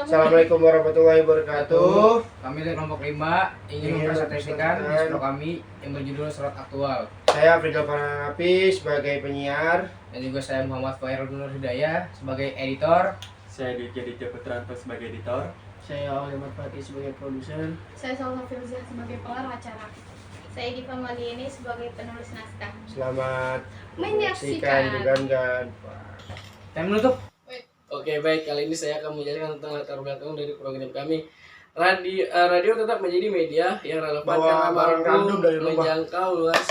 Assalamualaikum warahmatullahi wabarakatuh. Kami dari kelompok 5 ingin mempresentasikan distro kami yang berjudul Surat Aktual. Saya Afrika Panapi sebagai penyiar Dan juga saya Muhammad Fairul Nur Hidayah sebagai editor. Saya Ditya Putranto sebagai editor. Saya Oliver Fatih sebagai produser. Saya Salma Firza sebagai pengarang acara. Saya Diva Malieni sebagai penulis naskah. Selamat Menyaksikan. Dengan Dan menutup. Oke, baik, kali ini saya akan menjelaskan tentang latar belakang dari program kami. Radio tetap menjadi media yang relevan karena mampu menjangkau luas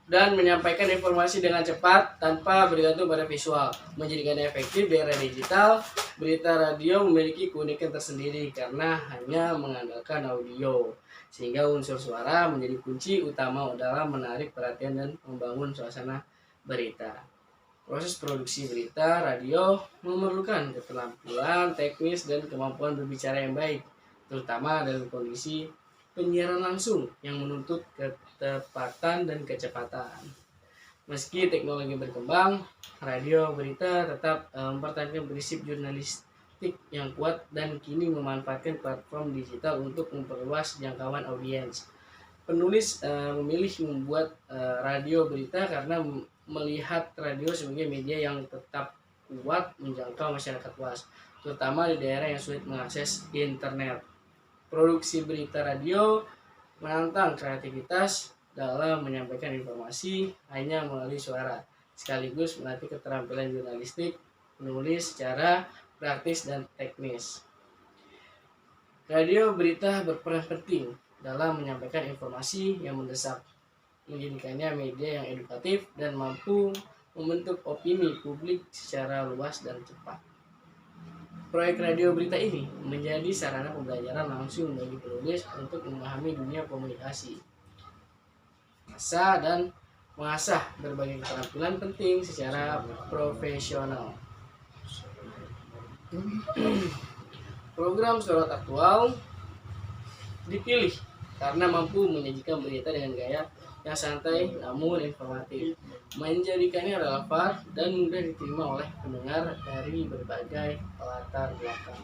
dan menyampaikan informasi dengan cepat tanpa bergantung pada visual. Menjadikannya efektif di era digital, berita radio memiliki keunikan tersendiri karena hanya mengandalkan audio, sehingga unsur suara menjadi kunci utama dalam menarik perhatian dan membangun suasana berita. Proses produksi berita radio memerlukan keterampilan teknis dan kemampuan berbicara yang baik, terutama dalam kondisi penyiaran langsung yang menuntut ketepatan dan kecepatan. Meski teknologi berkembang, radio berita tetap mempertahankan prinsip jurnalistik yang kuat dan kini memanfaatkan platform digital untuk memperluas jangkauan audiens. Penulis memilih membuat radio berita karena melihat radio sebagai media yang tetap kuat menjangkau masyarakat luas, terutama di daerah yang sulit mengakses internet. Produksi berita radio menantang kreativitas dalam menyampaikan informasi hanya melalui suara, sekaligus melatih keterampilan jurnalistik penulis secara praktis dan teknis. Radio berita berperan penting dalam menyampaikan informasi yang mendesak, menjadikannya media yang edukatif dan mampu membentuk opini publik secara luas dan cepat. Proyek radio berita ini menjadi sarana pembelajaran langsung bagi penulis untuk memahami dunia komunikasi, dan mengasah berbagai keterampilan penting secara profesional. Program Surat Aktual dipilih karena mampu menyajikan berita dengan gaya yang santai namun informatif, menjadikannya relevan dan mudah diterima oleh pendengar dari berbagai latar belakang.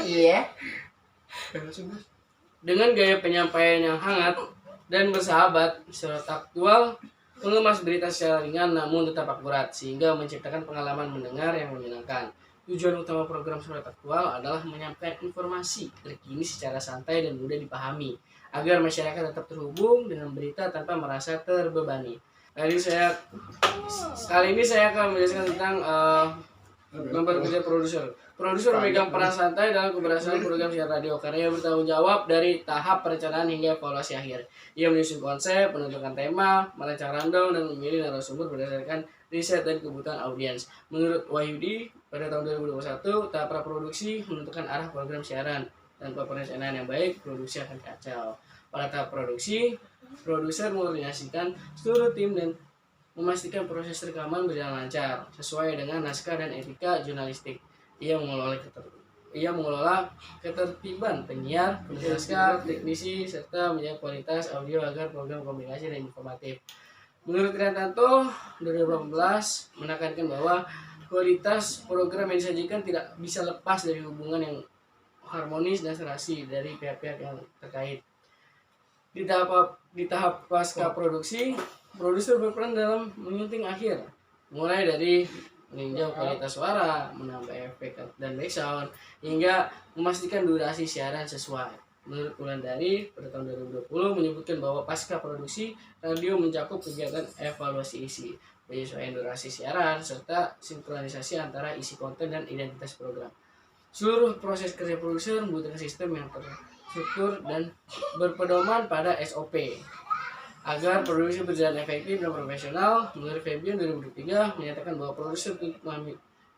Iya. Dengan gaya penyampaian yang hangat dan bersahabat, Surat Aktual mengemas berita secara ringan namun tetap akurat, sehingga menciptakan pengalaman mendengar yang menyenangkan. Tujuan utama program Surat Aktual adalah menyampaikan informasi terkini secara santai dan mudah dipahami, agar masyarakat tetap terhubung dengan berita tanpa merasa terbebani. Kali ini saya akan menjelaskan tentang member kerja produser. Produser memegang peran santai dalam keberhasilan program siar radio karena ia bertanggung jawab dari tahap perencanaan hingga evaluasi akhir. Ia menyusun konsep, menentukan tema, merancang rundown, dan memilih narasumber berdasarkan riset dan kebutuhan audiens. Menurut Wahyudi, pada tahun 2021, tahap praproduksi menentukan arah program siaran. Tanpa perencanaan yang baik, produksi akan kacau. Pada tahap produksi, produser mengoordinasikan seluruh tim dan memastikan proses rekaman berjalan lancar sesuai dengan naskah dan etika jurnalistik. Ia mengelola ketertiban penyiar, penulis naskah, teknisi, serta menjaga kualitas audio agar program komunikasi dan informatif. Menurut Triantanto, 2018 menekankan bahwa kualitas program yang disajikan tidak bisa lepas dari hubungan yang harmonis dan serasi dari pihak-pihak yang terkait. Di tahap pasca produksi, produser berperan dalam menyunting akhir, mulai dari meninjau kualitas suara, menambah efek dan background, hingga memastikan durasi siaran sesuai. Menurut Wulandari, pada tahun 2020 menyebutkan bahwa pasca produksi, radio mencakup kegiatan evaluasi isi, penyesuaian durasi siaran, serta sinkronisasi antara isi konten dan identitas program. Seluruh proses kerja produser membutuhkan sistem yang terstruktur dan berpedoman pada SOP. Agar produksi berjalan efektif dan profesional, menurut Febian 2023 menyatakan bahwa produser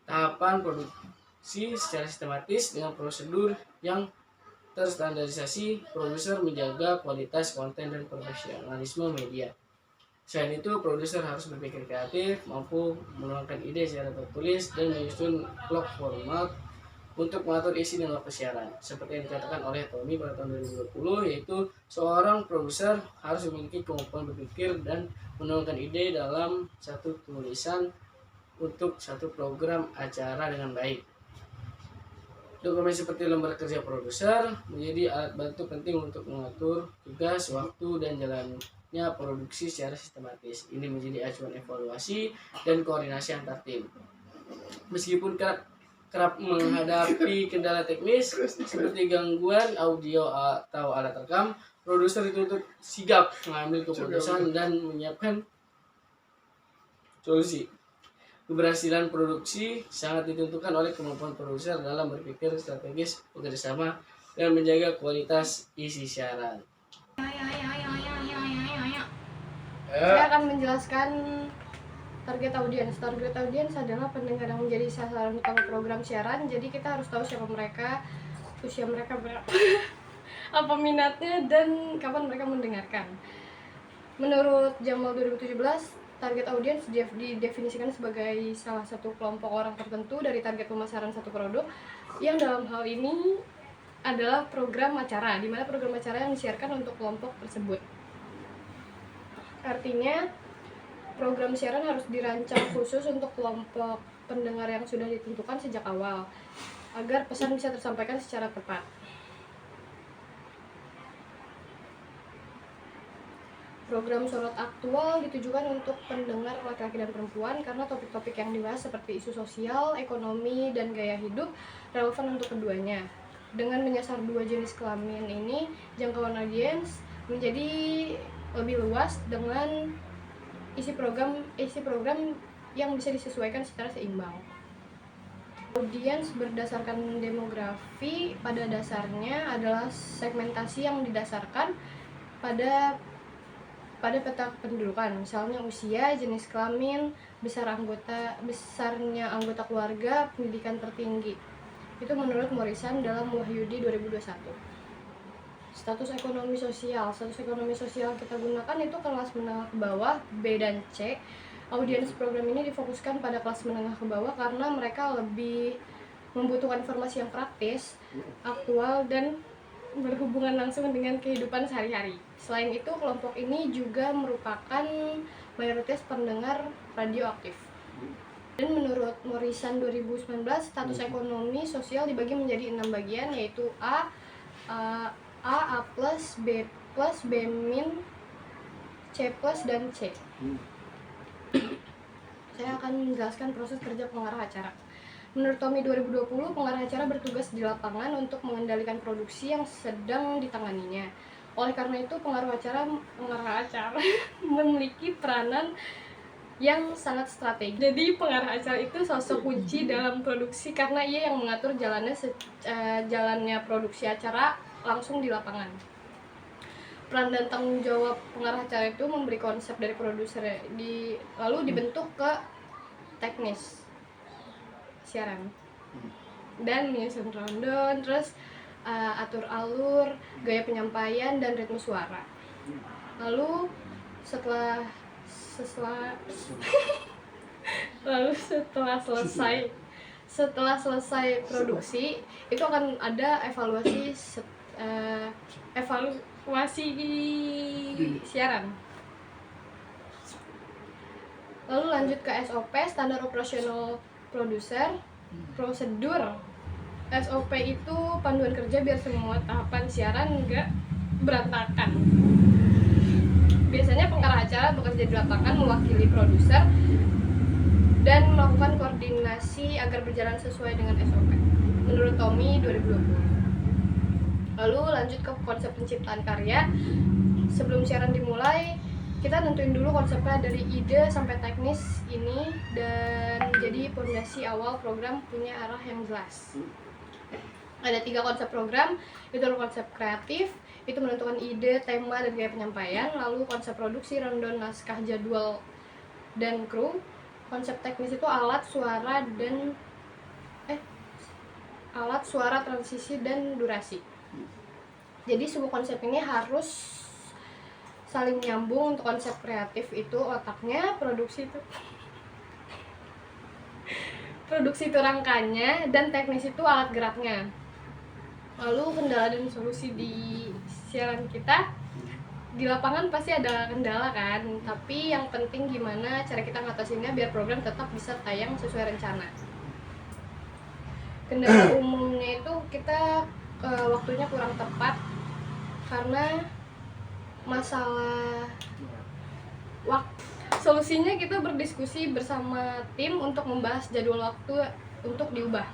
tahapan produksi secara sistematis dengan prosedur yang terstandarisasi. Produser menjaga kualitas konten dan profesionalisme media. Selain itu, produser harus berpikir kreatif, mampu menuangkan ide secara tertulis, dan menyusun blog format untuk mengatur isi dan waktu siaran. Seperti yang dikatakan oleh Tommy pada tahun 2020, yaitu seorang produser harus memiliki kemampuan berpikir dan menuangkan ide dalam satu tulisan untuk satu program acara dengan baik. Dokumen seperti lembar kerja produser menjadi alat bantu penting untuk mengatur tugas, waktu, dan jalannya produksi secara sistematis. Ini menjadi acuan evaluasi dan koordinasi antar tim. Meskipun kerap menghadapi kendala teknis seperti gangguan audio atau alat rekam, produser dituntut sigap mengambil keputusan dan menyiapkan solusi. Keberhasilan produksi sangat ditentukan oleh kemampuan produser dalam berpikir strategis, bekerjasama, dan menjaga kualitas isi siaran. Saya akan menjelaskan target audiens. Target audiens adalah pendengar yang menjadi sasaran utama program siaran. Jadi kita harus tahu siapa mereka, usia mereka berapa, apa minatnya, dan kapan mereka mendengarkan. Menurut Jamal 2017, target audiens didefinisikan sebagai salah satu kelompok orang tertentu dari target pemasaran satu produk, yang dalam hal ini adalah program acara, di mana program acara yang disiarkan untuk kelompok tersebut. Artinya, program siaran harus dirancang khusus untuk kelompok pendengar yang sudah ditentukan sejak awal, agar pesan bisa tersampaikan secara tepat. Program sorot aktual ditujukan untuk pendengar laki-laki dan perempuan karena topik-topik yang dibahas seperti isu sosial, ekonomi, dan gaya hidup relevan untuk keduanya. Dengan menyasar dua jenis kelamin ini, jangkauan audiens menjadi lebih luas dengan isi program yang bisa disesuaikan secara seimbang. Audiens berdasarkan demografi pada dasarnya adalah segmentasi yang didasarkan pada peta kependudukan, misalnya usia, jenis kelamin, besarnya anggota keluarga, pendidikan tertinggi. Itu menurut Morrison dalam Wahyudi 2021. Status ekonomi sosial yang kita gunakan itu kelas menengah ke bawah, B dan C. Audiens program ini difokuskan pada kelas menengah ke bawah karena mereka lebih membutuhkan informasi yang praktis, aktual, dan berhubungan langsung dengan kehidupan sehari-hari. Selain itu, kelompok ini juga merupakan mayoritas pendengar radio aktif. Dan menurut Morrison 2019, status ekonomi sosial dibagi menjadi 6 bagian, yaitu A, B+, B-, C+, dan C. Saya akan menjelaskan proses kerja pengarah acara. Menurut Tommy 2020, pengarah acara bertugas di lapangan untuk mengendalikan produksi yang sedang ditanganinya. Oleh karena itu, pengarah acara memiliki peranan yang sangat strategis. Jadi, pengarah acara itu sosok kunci dalam produksi karena ia yang mengatur jalannya produksi acara langsung di lapangan. Peran dan tanggung jawab pengarah acara itu memberi konsep dari produser, lalu dibentuk ke teknis siaran dan menyusun rundown, terus atur alur, gaya penyampaian, dan ritme suara. Lalu setelah selesai produksi itu akan ada evaluasi di siaran. Lalu lanjut ke SOP, standar operasional produser. Prosedur SOP itu panduan kerja biar semua tahapan siaran nggak berantakan. Biasanya pengarah acara bekerja di lapangan mewakili produser dan melakukan koordinasi agar berjalan sesuai dengan SOP. Menurut Tommy 2020. Lalu lanjut ke konsep penciptaan karya. Sebelum siaran dimulai, kita nentuin dulu konsepnya dari ide sampai teknis ini, dan jadi fondasi awal program punya arah yang jelas. Ada 3 konsep program, itu konsep kreatif, itu menentukan ide, tema, dan gaya penyampaian. Lalu konsep produksi, rundown, naskah, jadwal, dan kru. Konsep teknis itu alat, suara, dan alat, suara, transisi, dan durasi. Jadi semua konsep ini harus saling nyambung. Untuk konsep kreatif itu otaknya, produksi itu rangkanya, dan teknis itu alat geraknya. Lalu kendala dan solusi di siaran kita, di lapangan pasti ada kendala kan, tapi yang penting gimana cara kita ngatasinnya biar program tetap bisa tayang sesuai rencana. Kendala umumnya itu kita waktunya kurang tepat karena masalah waktu. Solusinya kita berdiskusi bersama tim untuk membahas jadwal waktu untuk diubah.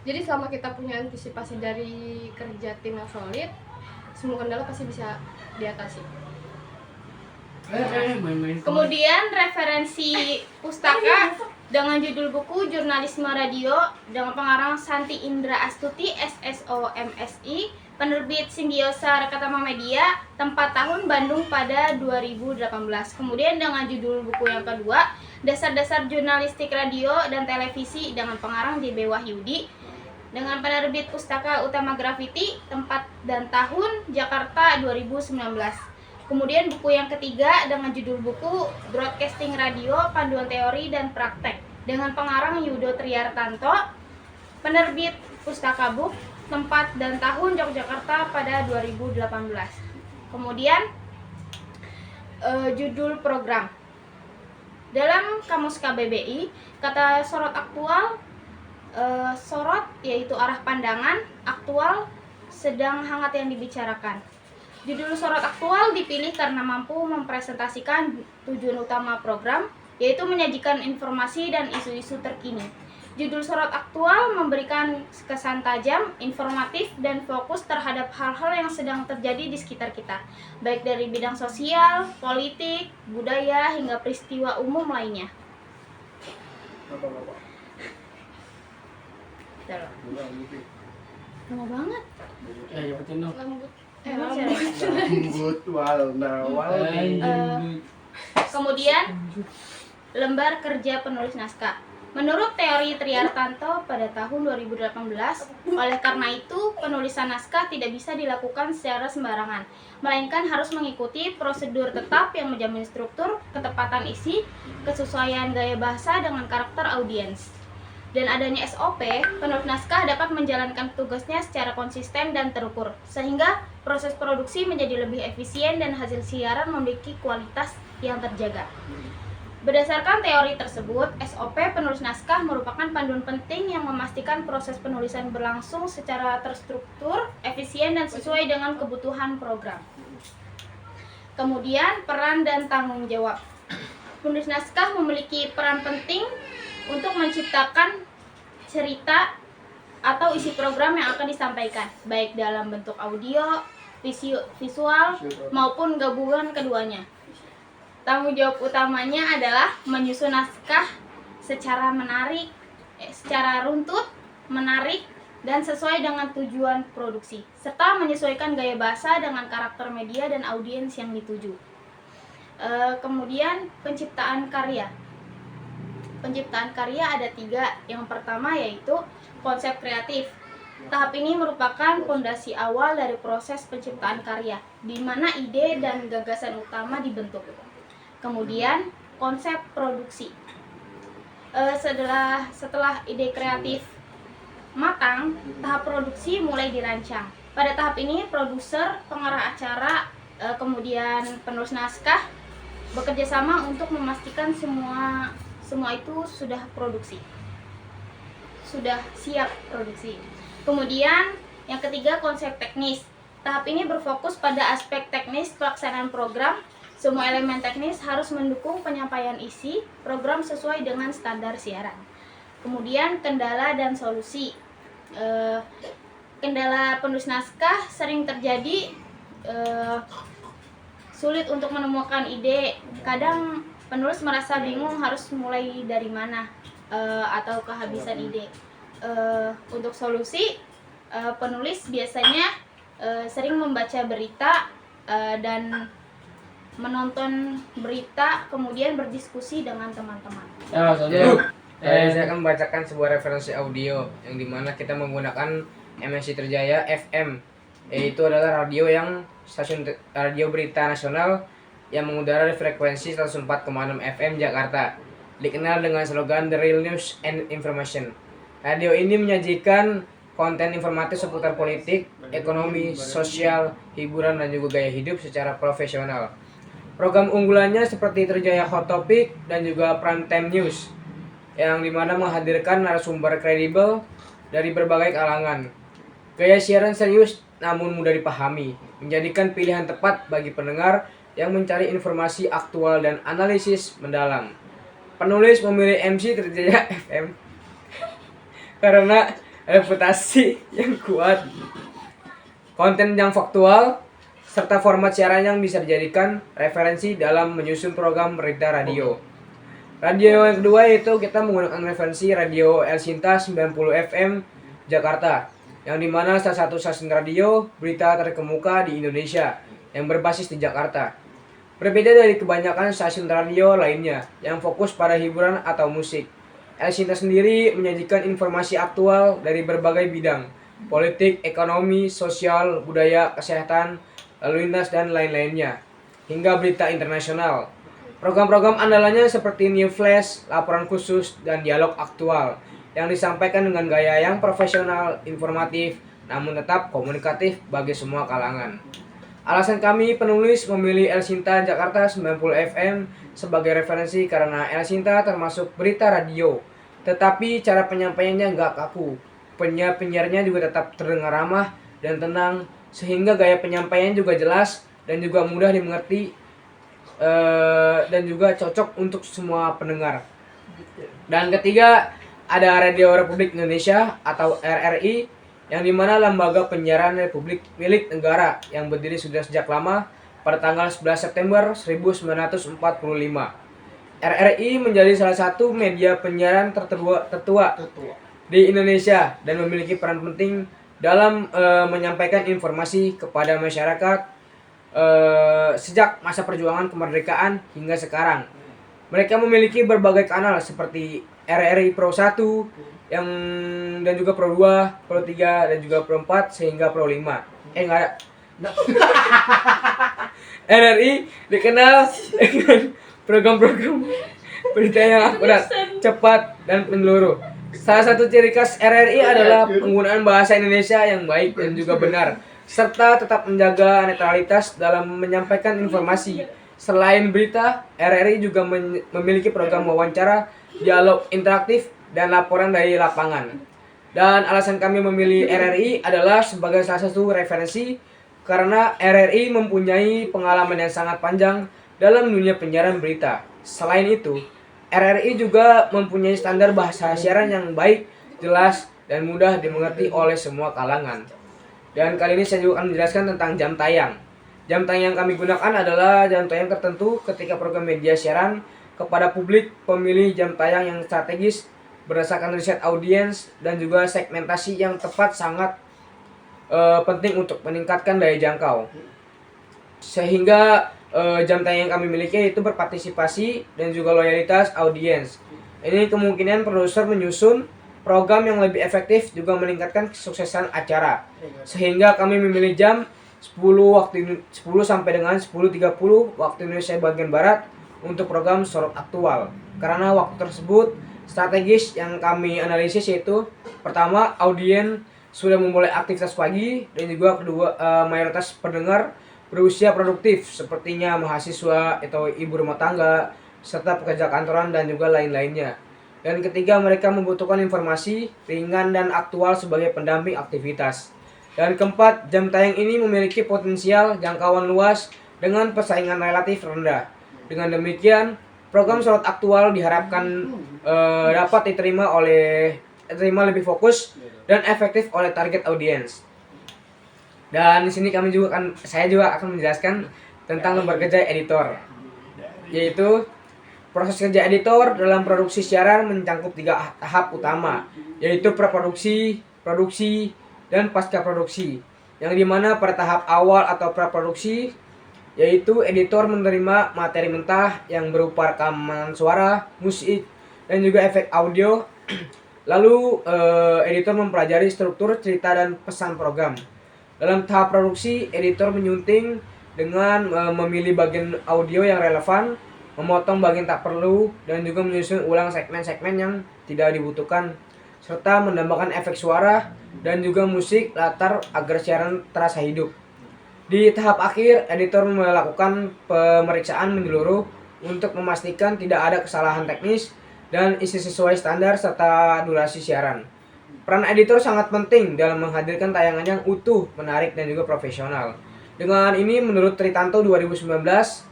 Jadi selama kita punya antisipasi dari kerja tim yang solid, semua kendala pasti bisa diatasi. Main-main. Kemudian referensi pustaka dengan judul buku Jurnalisme Radio dengan pengarang Santi Indra Astuti SSO MSI, penerbit Simbiosa Rekatama Media, tempat tahun Bandung pada 2018. Kemudian dengan judul buku yang kedua Dasar-dasar Jurnalistik Radio dan Televisi dengan pengarang JB Wahyudi, dengan penerbit Pustaka Utama Graffiti, tempat dan tahun Jakarta 2019. Kemudian buku yang ketiga dengan judul buku Broadcasting Radio, Panduan Teori dan Praktek dengan pengarang Yudo Triartanto, penerbit Pustaka Book, tempat dan tahun Yogyakarta pada 2018. Kemudian judul program. Dalam Kamus KBBI, kata sorot aktual, sorot yaitu arah pandangan, aktual sedang hangat yang dibicarakan. Judul sorot aktual dipilih karena mampu mempresentasikan tujuan utama program, yaitu menyajikan informasi dan isu-isu terkini. Judul sorot aktual memberikan kesan tajam, informatif, dan fokus terhadap hal-hal yang sedang terjadi di sekitar kita, baik dari bidang sosial, politik, budaya, hingga peristiwa umum lainnya. Lama banget. Ya, nyebutin dong. Rambut warna-warni. Kemudian lembar kerja penulis naskah. Menurut teori Triartanto pada tahun 2018, oleh karena itu penulisan naskah tidak bisa dilakukan secara sembarangan, melainkan harus mengikuti prosedur tetap yang menjamin struktur, ketepatan isi, kesesuaian gaya bahasa dengan karakter audiens. Dan adanya SOP, penulis naskah dapat menjalankan tugasnya secara konsisten dan terukur, sehingga proses produksi menjadi lebih efisien dan hasil siaran memiliki kualitas yang terjaga. Berdasarkan teori tersebut, SOP penulis naskah merupakan panduan penting yang memastikan proses penulisan berlangsung secara terstruktur, efisien, dan sesuai dengan kebutuhan program. Kemudian, peran dan tanggung jawab. Penulis naskah memiliki peran penting untuk menciptakan cerita atau isi program yang akan disampaikan, baik dalam bentuk audio, visual, maupun gabungan keduanya. Tanggung jawab utamanya adalah menyusun naskah secara runtut, menarik, dan sesuai dengan tujuan produksi, serta menyesuaikan gaya bahasa dengan karakter media dan audiens yang dituju. Kemudian penciptaan karya. Penciptaan karya ada 3. Yang pertama yaitu konsep kreatif. Tahap ini merupakan fondasi awal dari proses penciptaan karya, di mana ide dan gagasan utama dibentuk. Kemudian konsep produksi. Setelah ide kreatif matang, tahap produksi mulai dirancang. Pada tahap ini produser, pengarah acara, kemudian penulis naskah bekerja sama untuk memastikan semua itu sudah siap produksi. Kemudian yang ketiga konsep teknis. Tahap ini berfokus pada aspek teknis pelaksanaan program. Semua elemen teknis harus mendukung penyampaian isi program sesuai dengan standar siaran. Kemudian kendala dan solusi. Kendala penulis naskah sering terjadi sulit untuk menemukan ide. Kadang penulis merasa bingung harus mulai dari mana atau kehabisan ide. Untuk solusi, penulis biasanya sering membaca berita dan menonton berita, kemudian berdiskusi dengan teman-teman. Ya, Saya akan membacakan sebuah referensi audio yang dimana kita menggunakan MNC Trijaya FM, yaitu adalah radio yang stasiun radio berita nasional yang mengudara di frekuensi 104,6 FM Jakarta, dikenal dengan slogan The Real News and Information. Radio ini menyajikan konten informatif seputar politik, ekonomi, sosial, hiburan, dan juga gaya hidup secara profesional. Program unggulannya seperti Trijaya Hot Topic dan juga Prime Time News, yang dimana menghadirkan narasumber kredibel dari berbagai kalangan. Gaya siaran serius namun mudah dipahami, menjadikan pilihan tepat bagi pendengar yang mencari informasi aktual dan analisis mendalam. Penulis memilih MC Trijaya FM karena reputasi yang kuat, konten yang faktual, serta format siaran yang bisa dijadikan referensi dalam menyusun program berita radio. Radio yang kedua yaitu kita menggunakan referensi radio El Sinta 90 FM Jakarta, yang dimana salah satu stasiun radio berita terkemuka di Indonesia yang berbasis di Jakarta. Berbeda dari kebanyakan stasiun radio lainnya yang fokus pada hiburan atau musik, El Sinta sendiri menyajikan informasi aktual dari berbagai bidang, politik, ekonomi, sosial, budaya, kesehatan, lalu lintas, dan lain-lainnya, hingga berita internasional. Program-program andalannya seperti New Flash, laporan khusus, dan dialog aktual yang disampaikan dengan gaya yang profesional, informatif, namun tetap komunikatif bagi semua kalangan. Alasan kami penulis memilih El Sinta Jakarta 90 FM sebagai referensi karena El Sinta termasuk berita radio, tetapi cara penyampaiannya nggak kaku. Penyiarnya juga tetap terdengar ramah dan tenang, sehingga gaya penyampaian juga jelas dan juga mudah dimengerti dan juga cocok untuk semua pendengar. Dan ketiga, ada Radio Republik Indonesia atau RRI, yang dimana lembaga penyiaran Republik milik negara yang berdiri sudah sejak lama pada tanggal 11 September 1945. RRI menjadi salah satu media penyiaran tertua di Indonesia dan memiliki peran penting dalam menyampaikan informasi kepada masyarakat sejak masa perjuangan kemerdekaan hingga sekarang. Mereka memiliki berbagai kanal seperti RRI Pro 1 dan juga Pro 2, Pro 3, dan juga Pro 4 sehingga Pro 5. Enggak ada. RRI dikenal dengan program-program berita yang akurat, cepat, dan menyeluruh. Salah satu ciri khas RRI adalah penggunaan bahasa Indonesia yang baik dan juga benar, serta tetap menjaga netralitas dalam menyampaikan informasi. Selain berita, RRI juga memiliki program wawancara, dialog interaktif, dan laporan dari lapangan. Dan alasan kami memilih RRI adalah sebagai salah satu referensi karena RRI mempunyai pengalaman yang sangat panjang dalam dunia penyiaran berita. Selain itu, RRI juga mempunyai standar bahasa siaran yang baik, jelas, dan mudah dimengerti oleh semua kalangan. Dan kali ini saya juga akan menjelaskan tentang jam tayang. Jam tayang yang kami gunakan adalah jam tayang tertentu ketika program media siaran kepada publik pemilih jam tayang yang strategis berdasarkan riset audiens dan juga segmentasi yang tepat sangat penting untuk meningkatkan daya jangkau. Sehingga jam tayang yang kami miliki itu berpartisipasi dan juga loyalitas audiens. Ini kemungkinan produser menyusun program yang lebih efektif juga meningkatkan kesuksesan acara. Sehingga kami memilih jam 10 sampai dengan 10.30 waktu Indonesia bagian barat untuk program sorot aktual. Karena waktu tersebut strategis yang kami analisis yaitu pertama, audiens sudah memulai aktivitas pagi, dan juga kedua, mayoritas pendengar berusia produktif sepertinya mahasiswa atau ibu rumah tangga serta pekerja kantoran dan juga lain-lainnya. Dan ketiga, mereka membutuhkan informasi ringan dan aktual sebagai pendamping aktivitas. Dan keempat, jam tayang ini memiliki potensial jangkauan luas dengan persaingan relatif rendah. Dengan demikian, program sorot aktual diharapkan dapat diterima lebih fokus dan efektif oleh target audiens. Dan di sini saya juga akan menjelaskan tentang lembar kerja editor, yaitu proses kerja editor dalam produksi siaran mencakup 3 tahap utama, yaitu praproduksi, produksi, dan pasca produksi. Yang dimana pada tahap awal atau praproduksi, yaitu editor menerima materi mentah yang berupa rekaman suara, musik, dan juga efek audio. Lalu editor mempelajari struktur cerita dan pesan program. Dalam tahap produksi, editor menyunting dengan memilih bagian audio yang relevan, memotong bagian tak perlu, dan juga menyusun ulang segmen-segmen yang tidak dibutuhkan, serta menambahkan efek suara dan juga musik latar agar siaran terasa hidup. Di tahap akhir, editor melakukan pemeriksaan menyeluruh untuk memastikan tidak ada kesalahan teknis dan isi sesuai standar serta durasi siaran. Peran editor sangat penting dalam menghadirkan tayangan yang utuh, menarik, dan juga profesional. Dengan ini, menurut Tritanto 2019,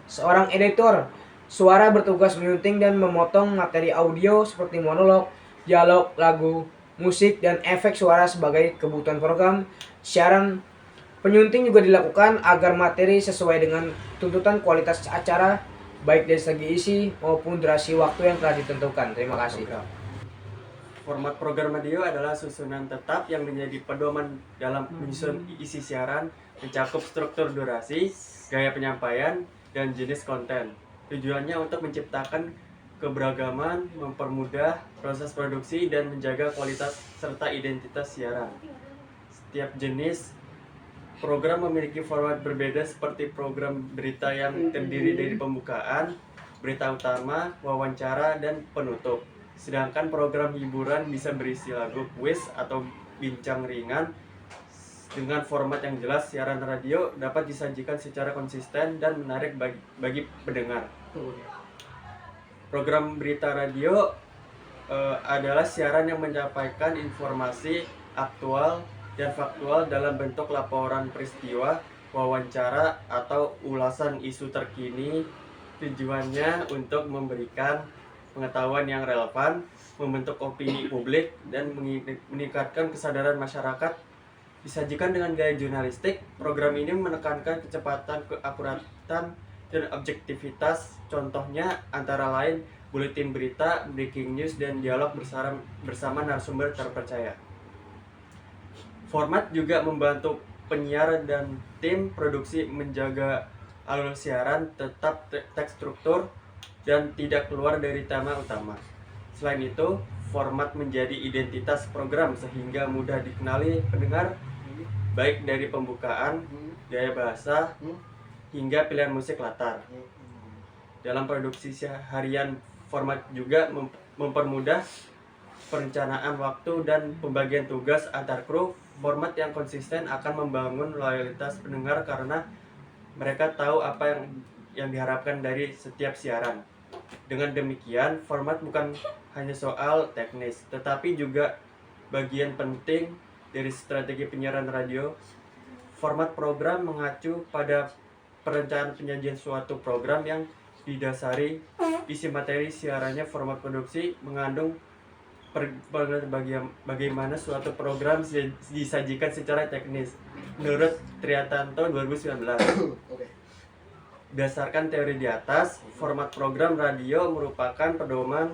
seorang editor suara bertugas menyunting dan memotong materi audio seperti monolog, dialog, lagu, musik, dan efek suara sebagai kebutuhan program siaran. Penyunting juga dilakukan agar materi sesuai dengan tuntutan kualitas acara, baik dari segi isi maupun durasi waktu yang telah ditentukan. Terima kasih. Format program radio adalah susunan tetap yang menjadi pedoman dalam menyusun isi siaran, mencakup struktur durasi, gaya penyampaian, dan jenis konten. Tujuannya untuk menciptakan keberagaman, mempermudah proses produksi, dan menjaga kualitas serta identitas siaran. Setiap jenis program memiliki format berbeda seperti program berita yang terdiri dari pembukaan, berita utama, wawancara, dan penutup. Sedangkan program hiburan bisa berisi lagu, kuis, atau bincang ringan. Dengan format yang jelas, siaran radio dapat disajikan secara konsisten dan menarik bagi pendengar. Program berita radio adalah siaran yang menyampaikan informasi aktual dan faktual dalam bentuk laporan peristiwa, wawancara, atau ulasan isu terkini. Tujuannya untuk memberikan pengetahuan yang relevan, membentuk opini publik, dan meningkatkan kesadaran masyarakat. Disajikan dengan gaya jurnalistik, program ini menekankan kecepatan, keakuratan, dan objektivitas. Contohnya antara lain buletin berita, breaking news, dan dialog bersama narasumber terpercaya. Format juga membantu penyiar dan tim produksi menjaga alur siaran tetap terstruktur dan tidak keluar dari tema utama. Selain itu, format menjadi identitas program sehingga mudah dikenali pendengar, baik dari pembukaan, gaya bahasa, hingga pilihan musik latar. Dalam produksi harian, format juga mempermudah perencanaan waktu dan pembagian tugas antar kru. Format yang konsisten akan membangun loyalitas pendengar karena mereka tahu apa yang diharapkan dari setiap siaran. Dengan demikian, format bukan hanya soal teknis, tetapi juga bagian penting dari strategi penyiaran radio. Format program mengacu pada perencanaan penyajian suatu program yang didasari isi materi siarannya. Format produksi mengandung bagaimana suatu program disajikan secara teknis. Menurut Tritanto 2019. Berdasarkan teori di atas, format program radio merupakan pedoman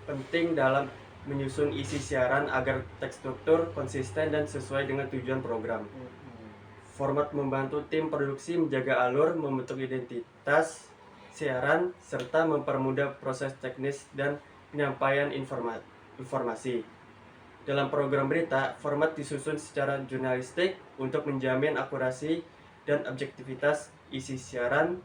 penting dalam menyusun isi siaran agar terstruktur, konsisten, dan sesuai dengan tujuan program. Format membantu tim produksi menjaga alur, membentuk identitas siaran, serta mempermudah proses teknis dan penyampaian informasi. Dalam program berita, format disusun secara jurnalistik untuk menjamin akurasi dan objektivitas isi siaran.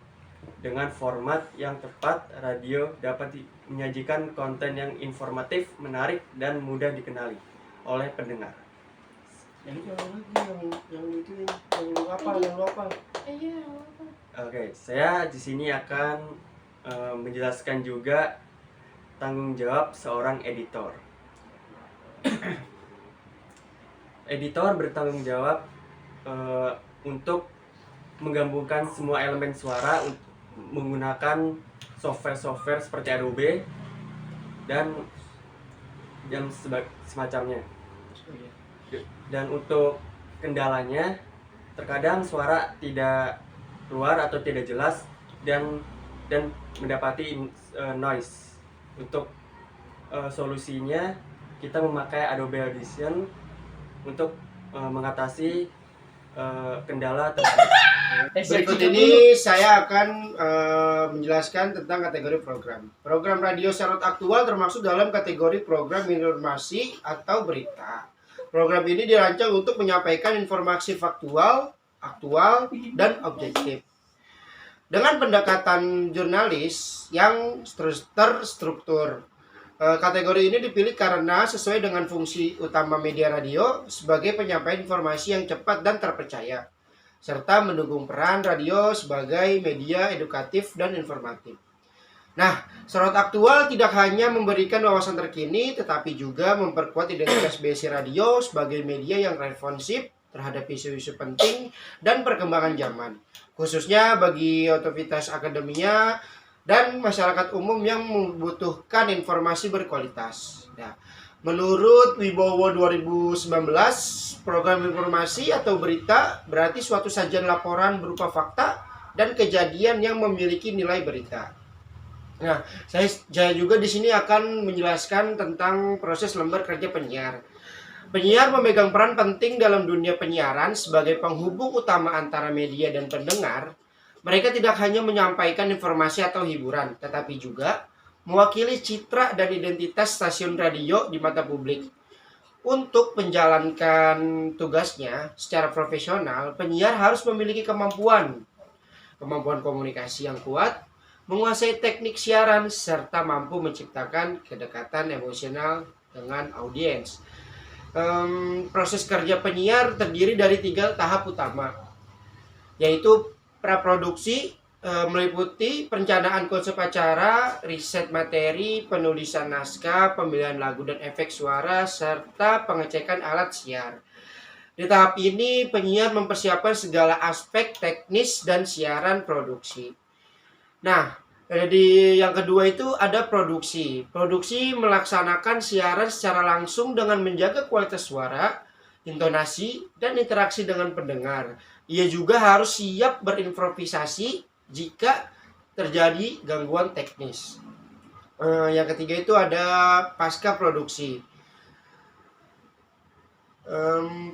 Dengan format yang tepat, radio dapat menyajikan konten yang informatif, menarik, dan mudah dikenali oleh pendengar. Yang lu hafal. Oke, saya di sini akan menjelaskan juga tanggung jawab seorang editor. Editor bertanggung jawab untuk menggabungkan semua elemen suara menggunakan software seperti Adobe dan yang semacamnya. Dan untuk kendalanya, terkadang suara tidak keluar atau tidak jelas dan mendapati noise. Untuk solusinya, kita memakai Adobe Audition untuk mengatasi kendala tersebut. Berikut ini saya akan menjelaskan tentang kategori program. Program radio syarat aktual termasuk dalam kategori program informasi atau berita. Program ini dirancang untuk menyampaikan informasi faktual, aktual, dan objektif. Dengan pendekatan jurnalis yang terstruktur. Kategori ini dipilih karena sesuai dengan fungsi utama media radio sebagai penyampaian informasi yang cepat dan terpercaya, serta mendukung peran radio sebagai media edukatif dan informatif. Nah, sorot aktual tidak hanya memberikan wawasan terkini, tetapi juga memperkuat identitas BSI Radio sebagai media yang responsif terhadap isu-isu penting dan perkembangan zaman, khususnya bagi otoritas akademia dan masyarakat umum yang membutuhkan informasi berkualitas. Nah, menurut Wibowo 2019, program informasi atau berita berarti suatu sajian laporan berupa fakta dan kejadian yang memiliki nilai berita. Nah, saya juga di sini akan menjelaskan tentang proses lembar kerja penyiar. Penyiar memegang peran penting dalam dunia penyiaran sebagai penghubung utama antara media dan pendengar. Mereka tidak hanya menyampaikan informasi atau hiburan, tetapi juga mewakili citra dan identitas stasiun radio di mata publik. Untuk menjalankan tugasnya secara profesional, penyiar harus memiliki kemampuan komunikasi yang kuat, menguasai teknik siaran, serta mampu menciptakan kedekatan emosional dengan audiens. Proses kerja penyiar terdiri dari 3 tahap utama, yaitu praproduksi, meliputi perencanaan konsep acara, riset materi, penulisan naskah, pemilihan lagu dan efek suara, serta pengecekan alat siar. Di tahap ini, penyiar mempersiapkan segala aspek teknis dan siaran produksi. Nah, di yang kedua itu ada produksi. Produksi melaksanakan siaran secara langsung dengan menjaga kualitas suara, intonasi, dan interaksi dengan pendengar. Ia juga harus siap berimprovisasi jika terjadi gangguan teknis. Yang ketiga itu ada pasca produksi.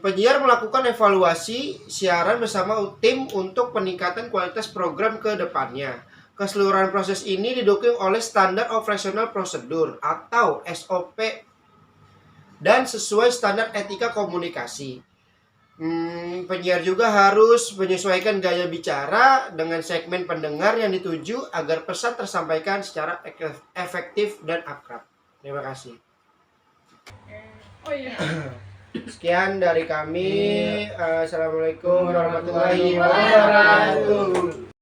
Penyiar melakukan evaluasi siaran bersama tim untuk peningkatan kualitas program ke depannya. Keseluruhan proses ini didukung oleh standar operasional prosedur atau SOP dan sesuai standar etika komunikasi. Penyiar juga harus menyesuaikan gaya bicara dengan segmen pendengar yang dituju agar pesan tersampaikan secara efektif dan akrab. Terima kasih. Sekian dari kami. Assalamualaikum warahmatullahi wabarakatuh.